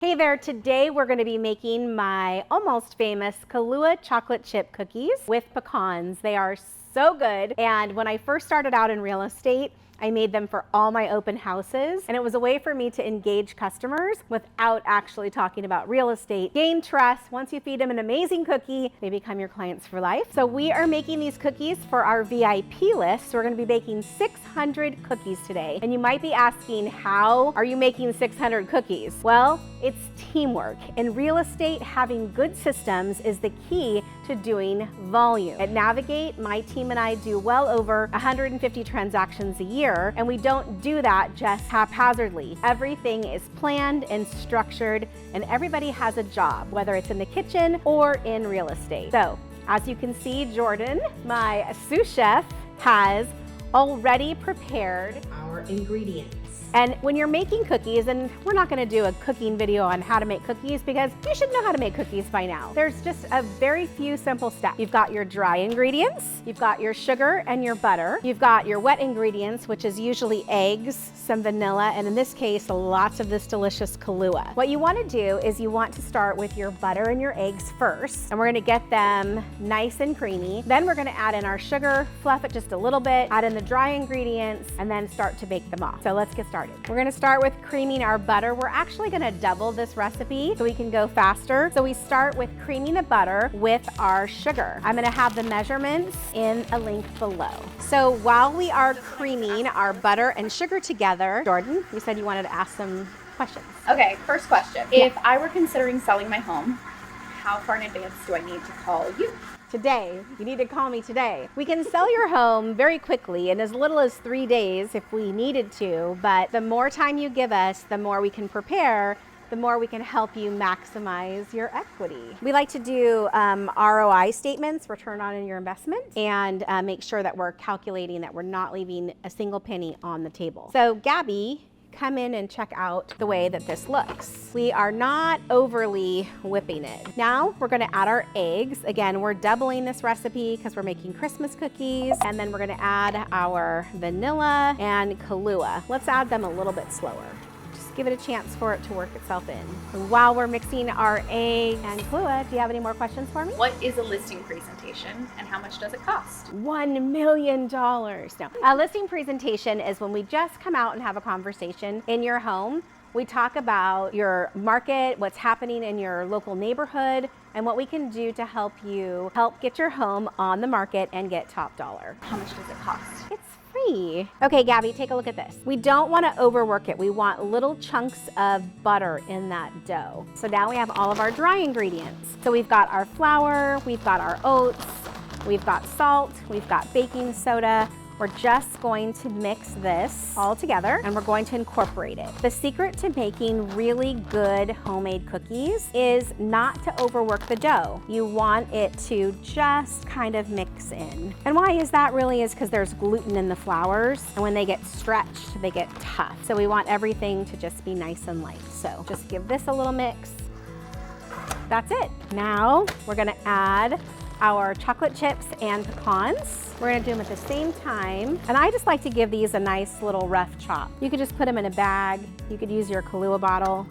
Hey there, today we're going to be making my almost famous Kahlua chocolate chip cookies with pecans. They are so good, and when I first started out in real estate, I made them for all my open houses, and it was a way for me to engage customers without actually talking about real estate. Gain trust. Once you feed them an amazing cookie, they become your clients for life. So we are making these cookies for our VIP list. So we're gonna be baking 600 cookies today. And you might be asking, how are you making 600 cookies? Well, it's teamwork. In real estate, having good systems is the key to doing volume. At Navigate, my team and I do well over 150 transactions a year, and we don't do that just haphazardly. Everything is planned and structured, and everybody has a job, whether it's in the kitchen or in real estate. So, as you can see, Jordan, my sous chef, has already prepared our ingredients. And when you're making cookies, and we're not gonna do a cooking video on how to make cookies because you should know how to make cookies by now. There's just a very few simple steps. You've got your dry ingredients, you've got your sugar and your butter, you've got your wet ingredients, which is usually eggs, some vanilla, and in this case, lots of this delicious Kahlua. What you wanna do is you want to start with your butter and your eggs first, and we're gonna get them nice and creamy. Then we're gonna add in our sugar, fluff it just a little bit, add in the dry ingredients, and then start to bake them off. So let's get started. We're gonna start with creaming our butter. We're actually gonna double this recipe so we can go faster. So we start with creaming the butter with our sugar. I'm gonna have the measurements in a link below. So while we are creaming our butter and sugar together, Jordan, you said you wanted to ask some questions. Okay, first question. Yeah. If I were considering selling my home, how far in advance do I need to call you? Today. You need to call me today. We can sell your home very quickly in as little as 3 days if we needed to, but the more time you give us, the more we can prepare, the more we can help you maximize your equity. We like to do ROI statements, return on your investment, and make sure that we're calculating that we're not leaving a single penny on the table. So Gabby, come in and check out the way that this looks. We are not overly whipping it. Now we're gonna add our eggs. Again, we're doubling this recipe because we're making Christmas cookies, and then we're gonna add our vanilla and Kahlua. Let's add them a little bit slower. Just give it a chance for it to work itself in. And while we're mixing our egg and Kahlua, do you have any more questions for me? What is a listing presentation and how much does it cost? $1 million. No. A listing presentation is when we just come out and have a conversation in your home. We talk about your market, what's happening in your local neighborhood, and what we can do to help you get your home on the market and get top dollar. How much does it cost? It's free. Okay, Gabby, take a look at this. We don't want to overwork it. We want little chunks of butter in that dough. So now we have all of our dry ingredients. So we've got our flour, we've got our oats, we've got salt, we've got baking soda. We're just going to mix this all together and we're going to incorporate it. The secret to making really good homemade cookies is not to overwork the dough. You want it to just kind of mix in. And why is that really is because there's gluten in the flours, and when they get stretched, they get tough. So we want everything to just be nice and light. So just give this a little mix. That's it. Now we're gonna add our chocolate chips and pecans. We're gonna do them at the same time. And I just like to give these a nice little rough chop. You could just put them in a bag. You could use your Kahlua bottle.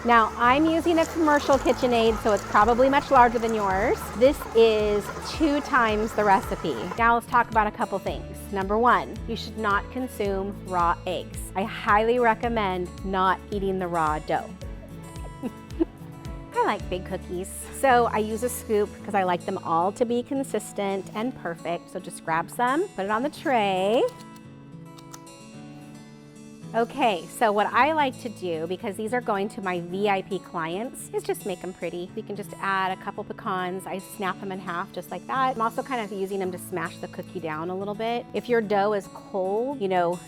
Now I'm using a commercial KitchenAid, so it's probably much larger than yours. This is 2 times the recipe. Now let's talk about a couple things. Number 1, you should not consume raw eggs. I highly recommend not eating the raw dough. I like big cookies, so I use a scoop because I like them all to be consistent and perfect. So just grab some, put it on the tray. Okay, so what I like to do, because these are going to my VIP clients, is just make them pretty. You can just add a couple pecans. I snap them in half just like that. I'm also kind of using them to smash the cookie down a little bit. If your dough is cold, you know,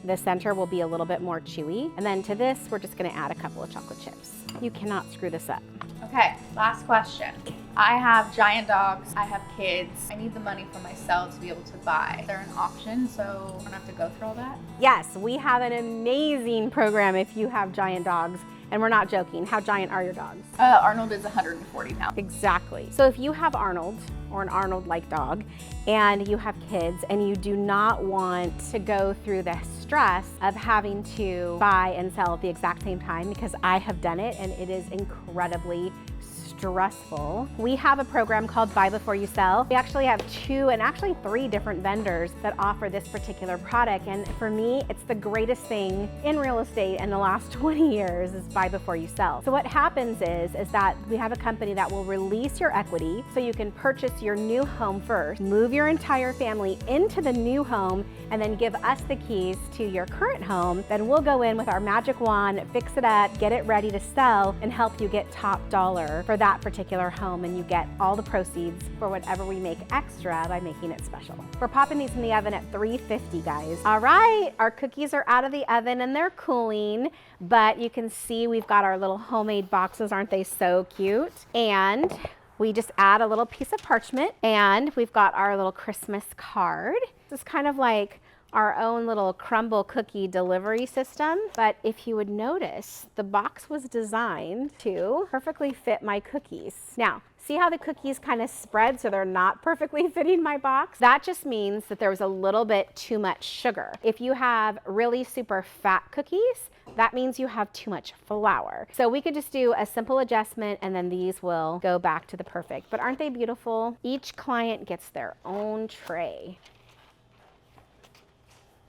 the center will be a little bit more chewy. And then to this, we're just gonna add a couple of chocolate chips. You cannot screw this up. Okay, last question. I have giant dogs, I have kids. I need the money for myself to be able to buy. Is there an auction so I don't have to go through all that? Yes, we have an amazing program if you have giant dogs. And we're not joking. How giant are your dogs? Arnold is 140 pounds. Exactly. So if you have Arnold or an Arnold-like dog and you have kids and you do not want to go through the stress of having to buy and sell at the exact same time, because I have done it and it is incredibly stressful. We have a program called Buy Before You Sell. We actually have 2 and actually 3 different vendors that offer this particular product. And for me, it's the greatest thing in real estate in the last 20 years is Buy Before You Sell. So what happens is that we have a company that will release your equity so you can purchase your new home first, move your entire family into the new home, and then give us the keys to your current home. Then we'll go in with our magic wand, fix it up, get it ready to sell, and help you get top dollar for that particular home, and you get all the proceeds for whatever we make extra by making it special. We're popping these in the oven at 350, guys. All right, our cookies are out of the oven and they're cooling, but you can see we've got our little homemade boxes. Aren't they so cute? And we just add a little piece of parchment, and we've got our little Christmas card. This is kind of like our own little crumble cookie delivery system. But if you would notice, the box was designed to perfectly fit my cookies. Now, see how the cookies kind of spread so they're not perfectly fitting my box? That just means that there was a little bit too much sugar. If you have really super fat cookies, that means you have too much flour. So we could just do a simple adjustment and then these will go back to the perfect. But aren't they beautiful? Each client gets their own tray.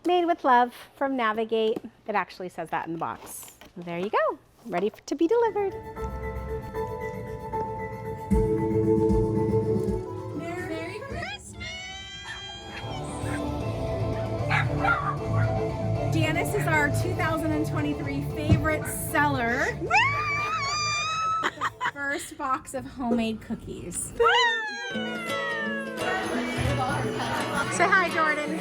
Made with love from Navigate. It actually says that in the box. There you go, ready to be delivered. Merry Christmas! Janice is our 2023 favorite seller. The first box of homemade cookies. Say hi, Jordan.